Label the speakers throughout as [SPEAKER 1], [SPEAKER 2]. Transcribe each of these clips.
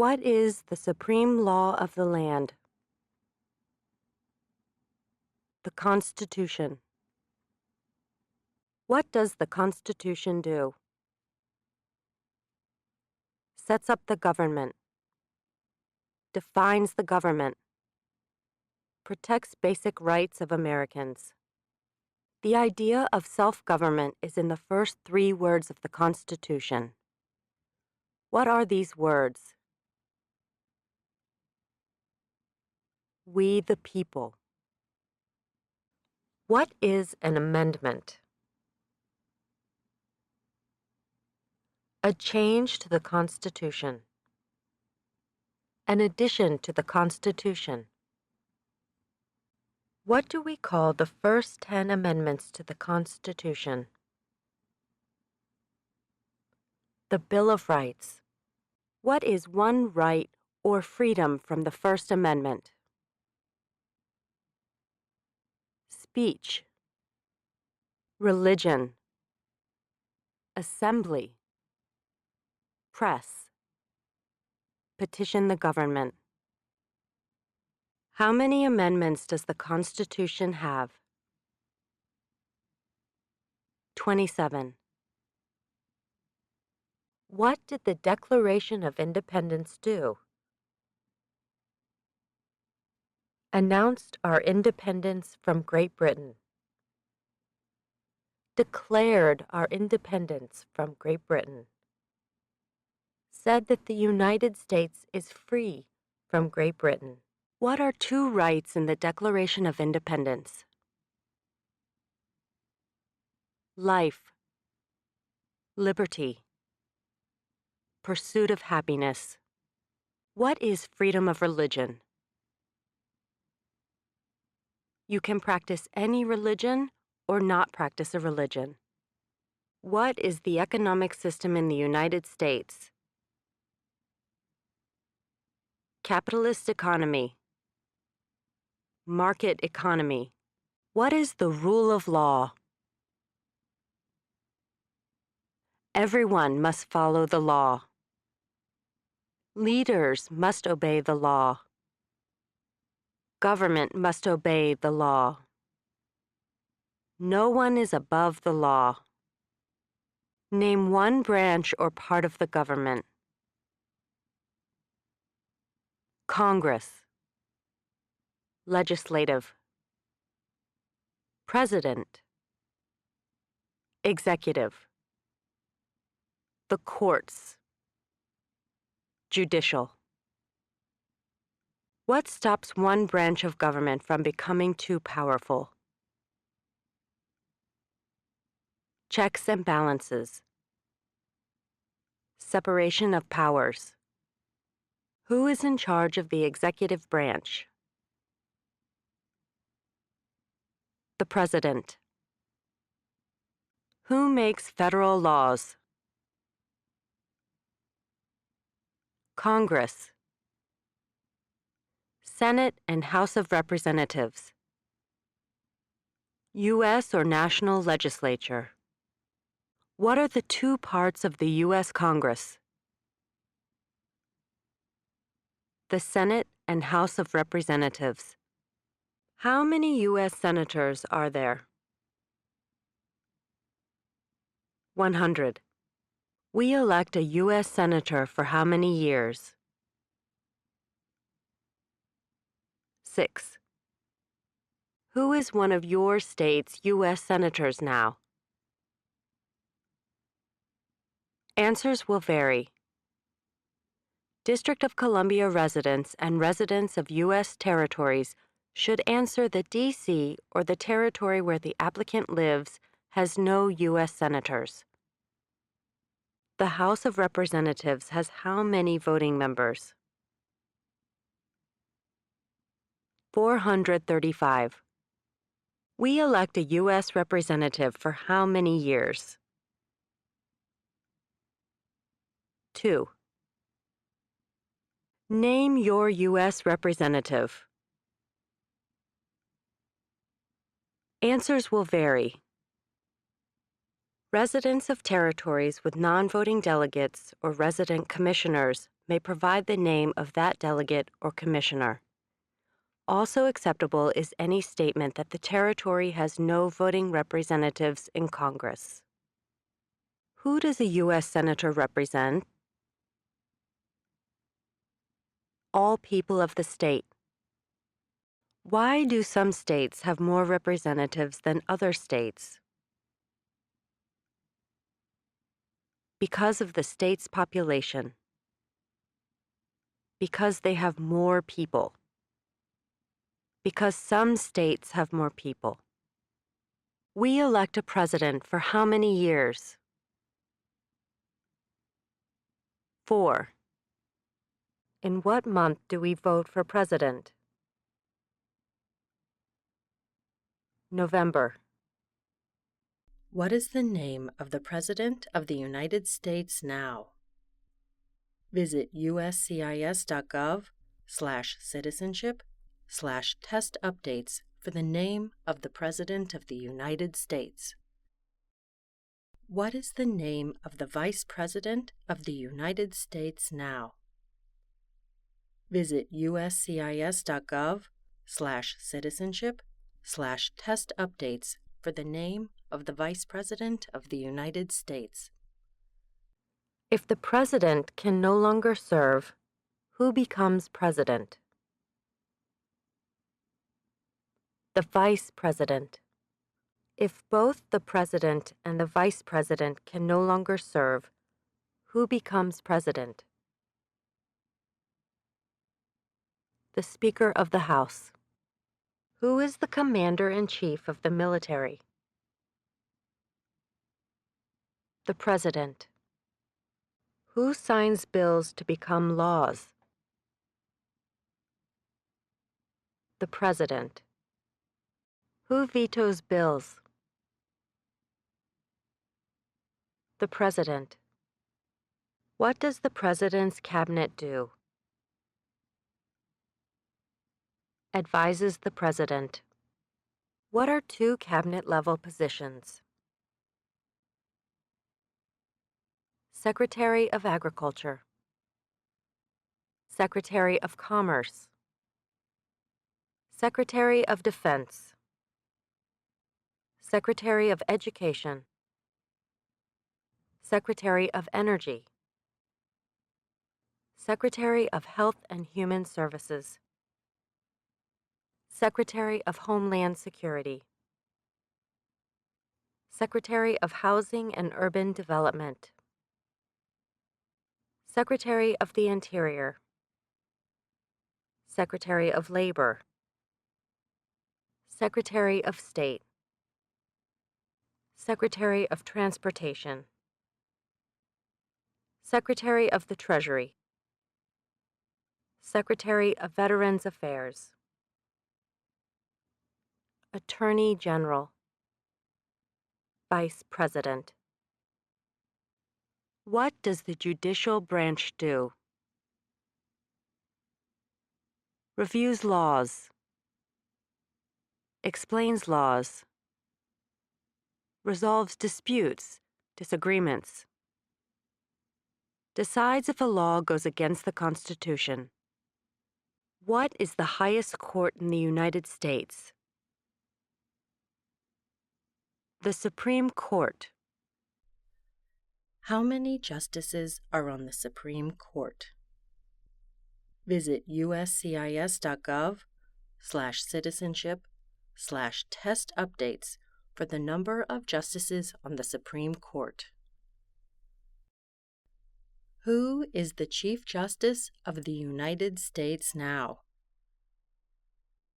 [SPEAKER 1] What is the supreme law of the land? The Constitution. What does the Constitution do? Sets up the government. Defines the government. Protects basic rights of Americans. The idea of self-government is in the first 3 words of the Constitution. What are these words? We the people. What is an amendment? A change to the Constitution. An addition to the Constitution. What do we call the first 10 amendments to the Constitution? The Bill of Rights. What is one right or freedom from the First Amendment? Speech. Religion. Assembly. Press. Petition the government. How many amendments does the Constitution have? 27. What did the Declaration of Independence do? Announced our independence from Great Britain. Declared our independence from Great Britain. Said that the United States is free from Great Britain. What are 2 rights in the Declaration of Independence? Life. Liberty. Pursuit of happiness. What is freedom of religion? You can practice any religion or not practice a religion. What is the economic system in the United States? Capitalist economy. Market economy. What is the rule of law? Everyone must follow the law. Leaders must obey the law. Government must obey the law. No one is above the law. Name one branch or part of the government. Congress. Legislative. President. Executive. The courts. Judicial. What stops one branch of government from becoming too powerful? Checks and balances. Separation of powers. Who is in charge of the executive branch? The President. Who makes federal laws? Congress. Senate and House of Representatives. U.S. or national legislature. What are the 2 parts of the U.S. Congress? The Senate and House of Representatives. How many U.S. senators are there? 100. We elect a U.S. senator for how many years? 6. Who is one of your state's U.S. senators now? Answers will vary. District of Columbia residents and residents of U.S. territories should answer that D.C. or the territory where the applicant lives has no U.S. senators. The House of Representatives has how many voting members? 435. We elect a U.S. representative for how many years? 2. Name your U.S. representative. Answers will vary. Residents of territories with non-voting delegates or resident commissioners may provide the name of that delegate or commissioner. Also acceptable is any statement that the territory has no voting representatives in Congress. Who does a U.S. Senator represent? All people of the state. Why do some states have more representatives than other states? Because of the state's population. Because they have more people. Because some states have more people. We elect a president for how many years? 4. In what month do we vote for president? November. What is the name of the President of the United States now? Visit uscis.gov/citizenship/test updates for the name of the President of the United States. What is the name of the Vice President of the United States now? Visit uscis.gov/citizenship/test updates for the name of the Vice President of the United States. If the President can no longer serve, who becomes President? The Vice President. If both the President and the Vice President can no longer serve, who becomes President? The Speaker of the House. Who is the Commander-in-Chief of the military? The President. Who signs bills to become laws? The President. Who vetoes bills? The President. What does the President's cabinet do? Advises the President. What are 2 cabinet-level positions? Secretary of Agriculture. Secretary of Commerce. Secretary of Defense. Secretary of Education. Secretary of Energy. Secretary of Health and Human Services. Secretary of Homeland Security. Secretary of Housing and Urban Development. Secretary of the Interior. Secretary of Labor. Secretary of State. Secretary of Transportation. Secretary of the Treasury. Secretary of Veterans Affairs. Attorney General. Vice President. What does the judicial branch do? Reviews laws. Explains laws. Resolves disputes, disagreements. Decides if a law goes against the Constitution. What is the highest court in the United States? The Supreme Court. How many justices are on the Supreme Court? Visit uscis.gov/citizenship/test updates for the number of justices on the Supreme Court. Who is the Chief Justice of the United States now?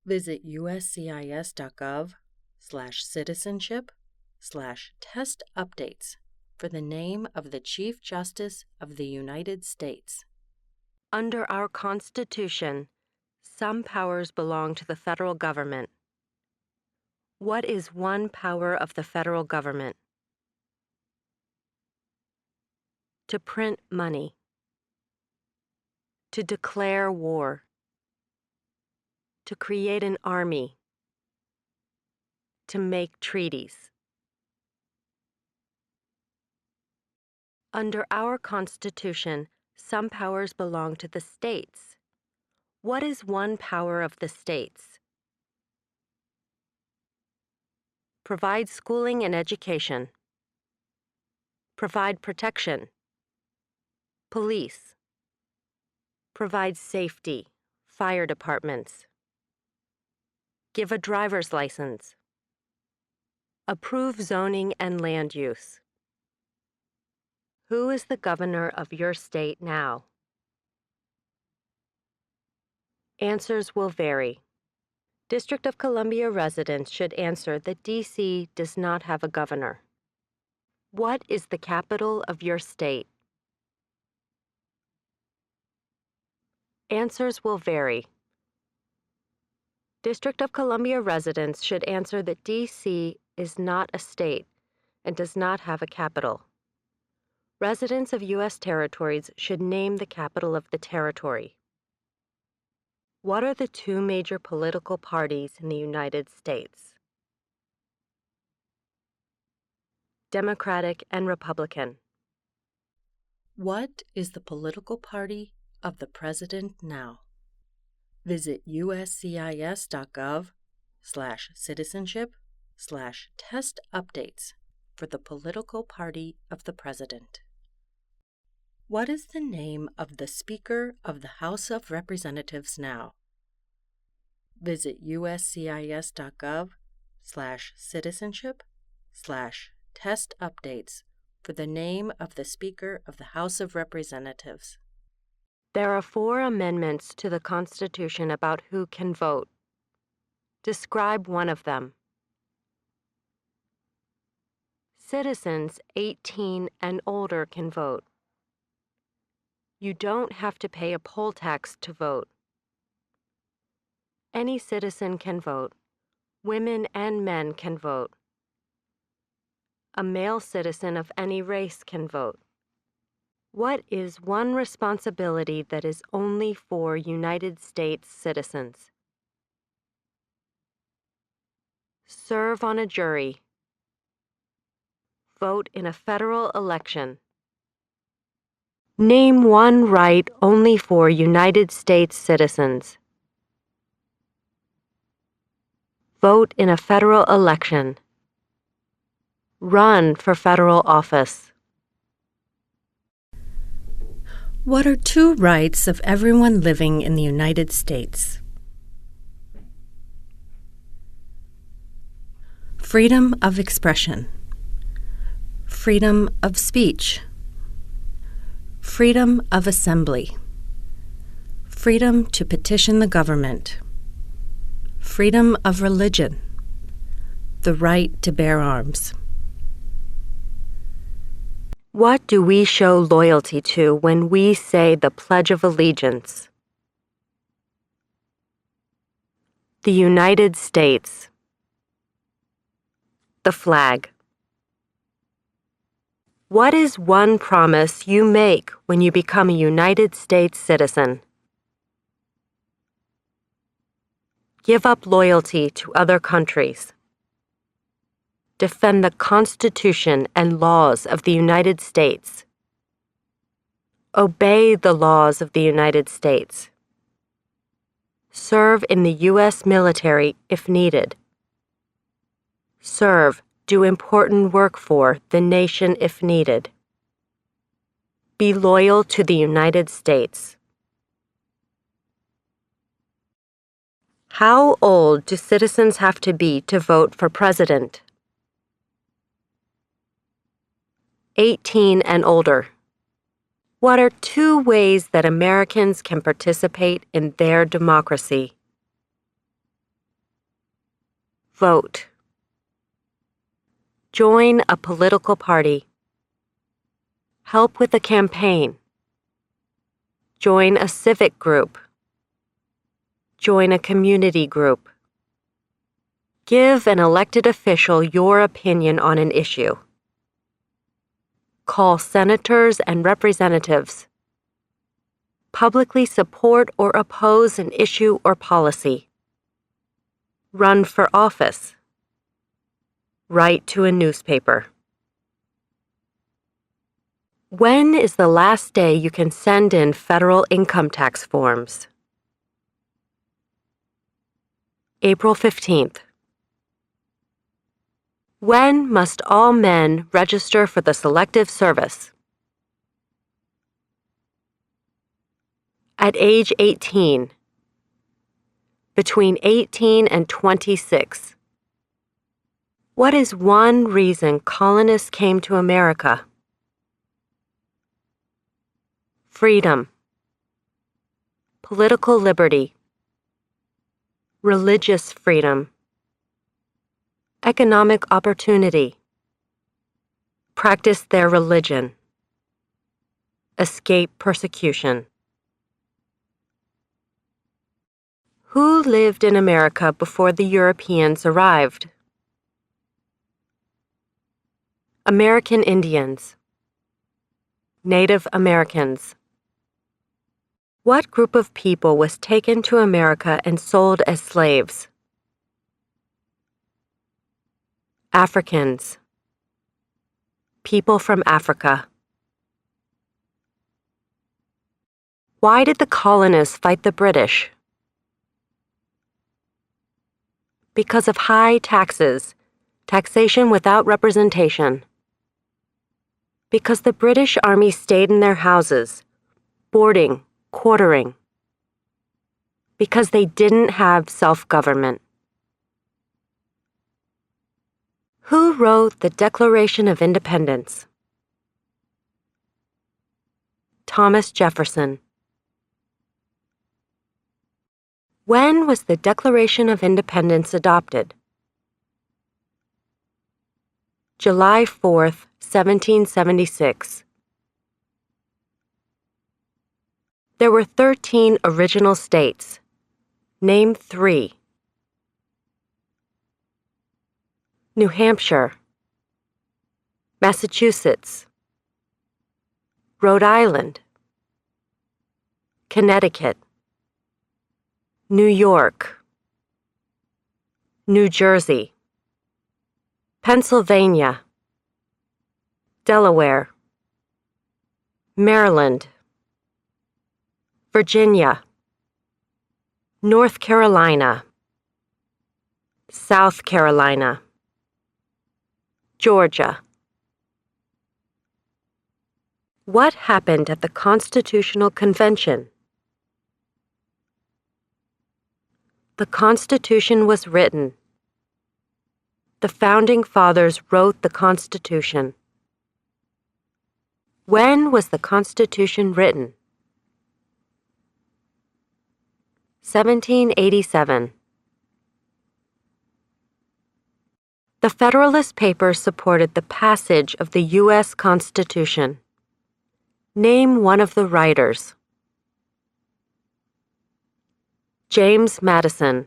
[SPEAKER 1] Visit uscis.gov/citizenship/test updates for the name of the Chief Justice of the United States. Under our Constitution, some powers belong to the federal government. What is one power of the federal government? To print money. To declare war. To create an army. To make treaties. Under our Constitution, Some powers belong to the states. What is one power of the states? Provide schooling and education. Provide protection. Police. Provide safety. Fire departments. Give a driver's license. Approve zoning and land use. Who is the governor of your state now? Answers will vary. District of Columbia residents should answer that D.C. does not have a governor. What is the capital of your state? Answers will vary. District of Columbia residents should answer that D.C. is not a state and does not have a capital. Residents of U.S. territories should name the capital of the territory. What are the two major political parties in the United States? Democratic and Republican.
[SPEAKER 2] What is the political party of the president now? Visit uscis.gov/citizenship/test updates for the political party of the president. What is the name of the Speaker of the House of Representatives now? Visit uscis.gov/citizenship/test updates for the name of the Speaker of the House of Representatives.
[SPEAKER 1] There are 4 amendments to the Constitution about who can vote. Describe one of them. Citizens 18 and older can vote. You don't have to pay a poll tax to vote. Any citizen can vote. Women and men can vote. A male citizen of any race can vote. What is one responsibility that is only for United States citizens? Serve on a jury. Vote in a federal election. Name one right only for United States citizens. Vote in a federal election. Run for federal office.
[SPEAKER 2] What are 2 rights of everyone living in the United States? Freedom of expression, freedom of speech, freedom of assembly, freedom to petition the government, freedom of religion, the right to bear arms.
[SPEAKER 1] What do we show loyalty to when we say the Pledge of Allegiance? The United States. The flag. What is one promise you make when you become a United States citizen? Give up loyalty to other countries. Defend the Constitution and laws of the United States. Obey the laws of the United States. Serve in the U.S. military if needed. Serve, do important work for the nation if needed. Be loyal to the United States. How old do citizens have to be to vote for president? 18 and older. What are 2 ways that Americans can participate in their democracy? Vote. Join a political party. Help with a campaign. Join a civic group. Join a community group. Give an elected official your opinion on an issue. Call senators and representatives. Publicly support or oppose an issue or policy. Run for office. Write to a newspaper. When is the last day you can send in federal income tax forms? April 15th. When must all men register for the Selective Service? At age 18. Between 18 and 26. What is one reason colonists came to America? Freedom, political liberty, religious freedom, economic opportunity, practice their religion, escape persecution. Who lived in America before the Europeans arrived? American Indians, Native Americans. What group of people was taken to America and sold as slaves? Africans, people from Africa. Why did the colonists fight the British? Because of high taxes, taxation without representation. Because the British Army stayed in their houses, boarding, quartering. Because they didn't have self-government. Who wrote the Declaration of Independence? Thomas Jefferson. When was the Declaration of Independence adopted? July 4th, 1776. There were 13 original states. Name 3. New Hampshire, Massachusetts, Rhode Island, Connecticut, New York, New Jersey, Pennsylvania, Delaware, Maryland, Virginia, North Carolina, South Carolina, Georgia. What happened at the Constitutional Convention? The Constitution was written. The Founding Fathers wrote the Constitution. When was the Constitution written? 1787. The Federalist Papers supported the passage of the U.S. Constitution. Name one of the writers. James Madison,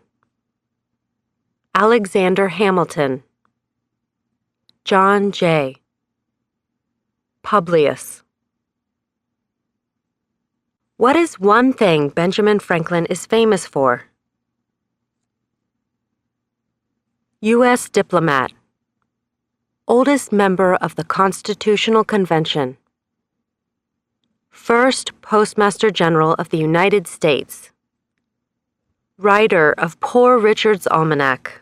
[SPEAKER 1] Alexander Hamilton, John Jay, Publius. What is one thing Benjamin Franklin is famous for? U.S. diplomat, oldest member of the Constitutional Convention, first Postmaster General of the United States, writer of Poor Richard's Almanac,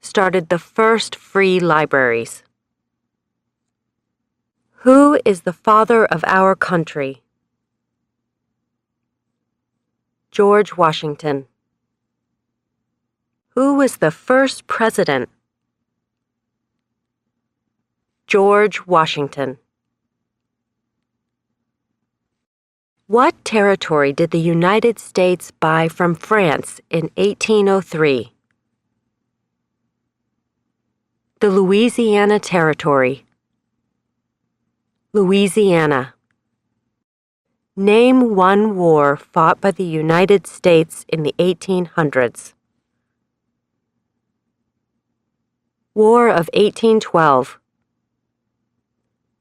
[SPEAKER 1] started the first free libraries. Who is the father of our country? George Washington. Who was the first president? George Washington. What territory did the United States buy from France in 1803? The Louisiana Territory. Louisiana. Name one war fought by the United States in the 1800s. War of 1812.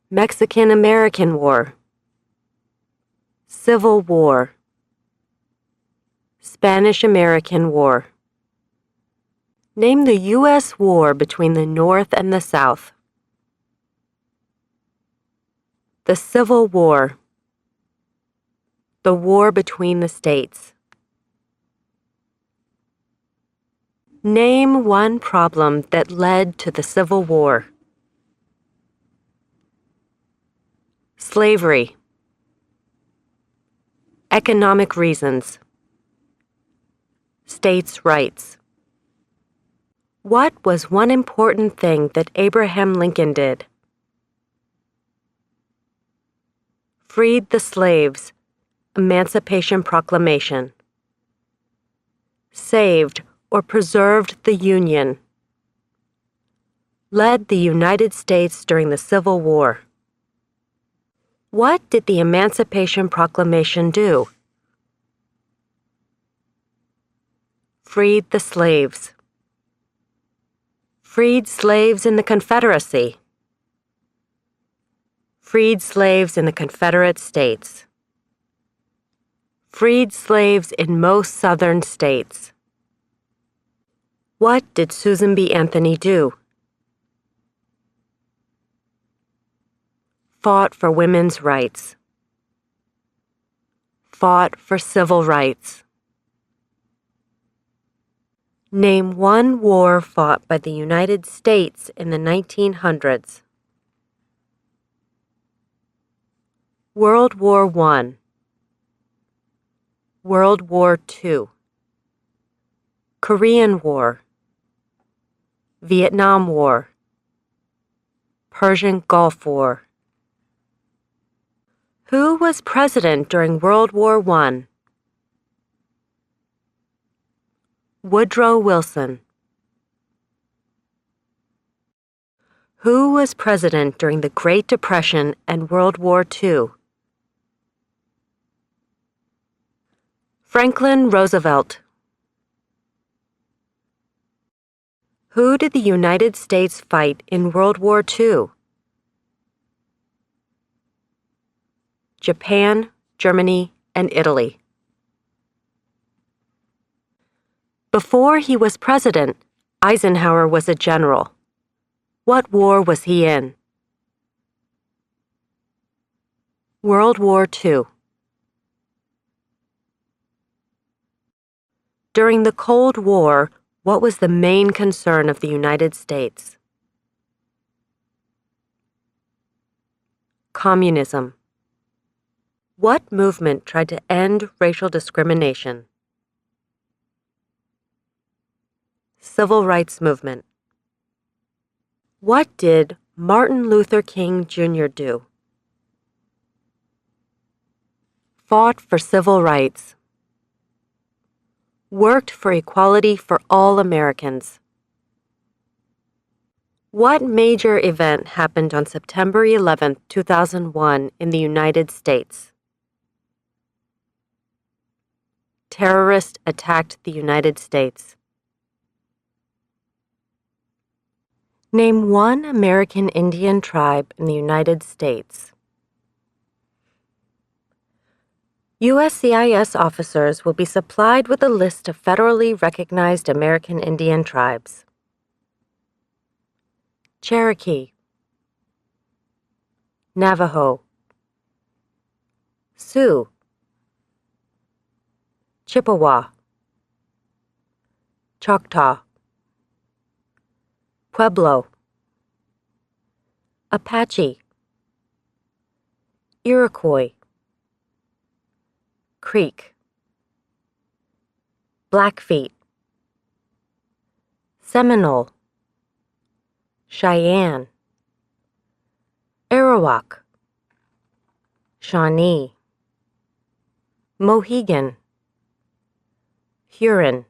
[SPEAKER 1] Mexican-American War. Civil War. Spanish-American War. Name the U.S. war between the North and the South. The Civil War. The war between the states. Name one problem that led to the Civil War. Slavery. Economic reasons. States' rights. What was one important thing that Abraham Lincoln did? Freed the slaves. Emancipation Proclamation. Saved or preserved the Union. Led the United States during the Civil War. What did the Emancipation Proclamation do? Freed the slaves. Freed slaves in the Confederacy. Freed slaves in the Confederate States. Freed slaves in most southern states. What did Susan B. Anthony do? Fought for women's rights. Fought for civil rights. Name one war fought by the United States in the 1900s. World War I. World War II. Korean War. Vietnam War. Persian Gulf War. Who was president during World War I? Woodrow Wilson. Who was president during the Great Depression and World War II? Franklin Roosevelt. Who did the United States fight in World War II? Japan, Germany, and Italy. Before he was president, Eisenhower was a general. What war was he in? World War II. During the Cold War, what was the main concern of the United States? Communism. What movement tried to end racial discrimination? Civil rights movement. What did Martin Luther King Jr. do? Fought for civil rights. Worked for equality for all Americans. What major event happened on September 11, 2001 in the United States? Terrorists attacked the United States. Name one American Indian tribe in the United States. USCIS officers will be supplied with a list of federally recognized American Indian tribes. Cherokee, Navajo, Sioux, Chippewa, Choctaw, Pueblo, Apache, Iroquois, Creek, Blackfeet, Seminole, Cheyenne, Arawak, Shawnee, Mohegan, Huron,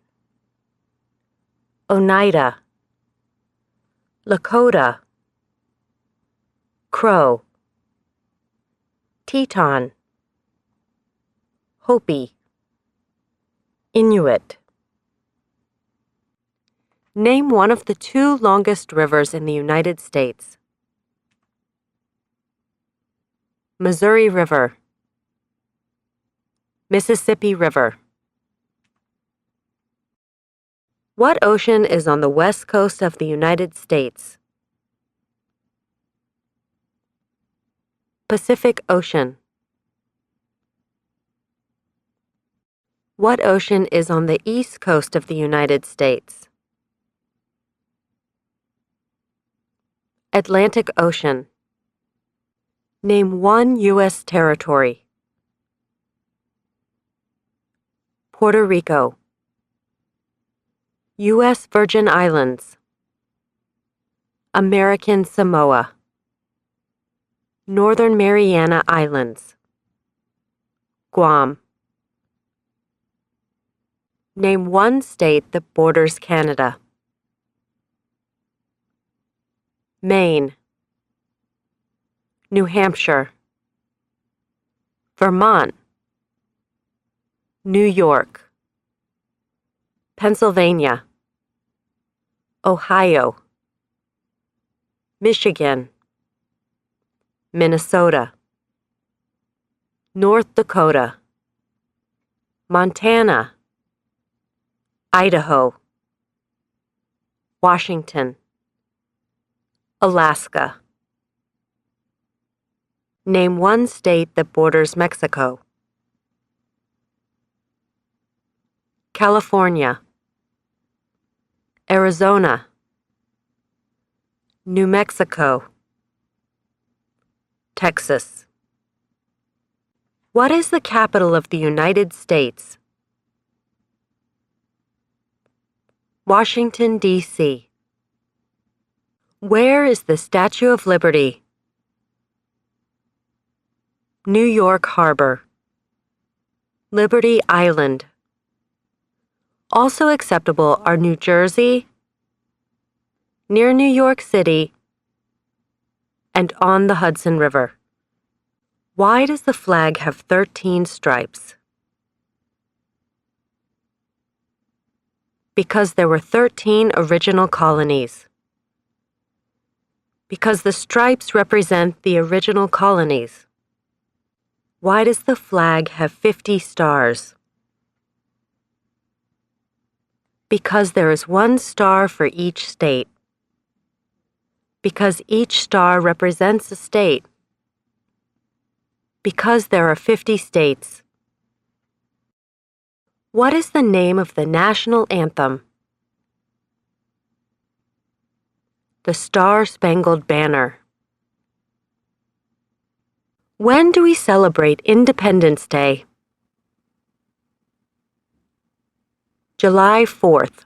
[SPEAKER 1] Oneida, Lakota, Crow, Teton, Hopi, Inuit. Name one of the two longest rivers in the United States. Missouri River, Mississippi River. What ocean is on the west coast of the United States? Pacific Ocean. What ocean is on the east coast of the United States? Atlantic Ocean. Name one U.S. territory. Puerto Rico. U.S. Virgin Islands. American Samoa. Northern Mariana Islands. Guam. Name one state that borders Canada. Maine. New Hampshire. Vermont. New York. Pennsylvania. Ohio. Michigan. Minnesota. North Dakota. Montana. Idaho. Washington. Alaska. Name one state that borders Mexico. California. Arizona. New Mexico. Texas. What is the capital of the United States? Washington, D.C. Where is the Statue of Liberty? New York Harbor. Liberty Island. Also acceptable are New Jersey, near New York City, and on the Hudson River. Why does the flag have 13 stripes? Because there were 13 original colonies. Because the stripes represent the original colonies. Why does the flag have 50 stars? Because there is one star for each state. Because each star represents a state. Because there are 50 states. What is the name of the national anthem? The Star-Spangled Banner. When do we celebrate Independence Day? July 4th.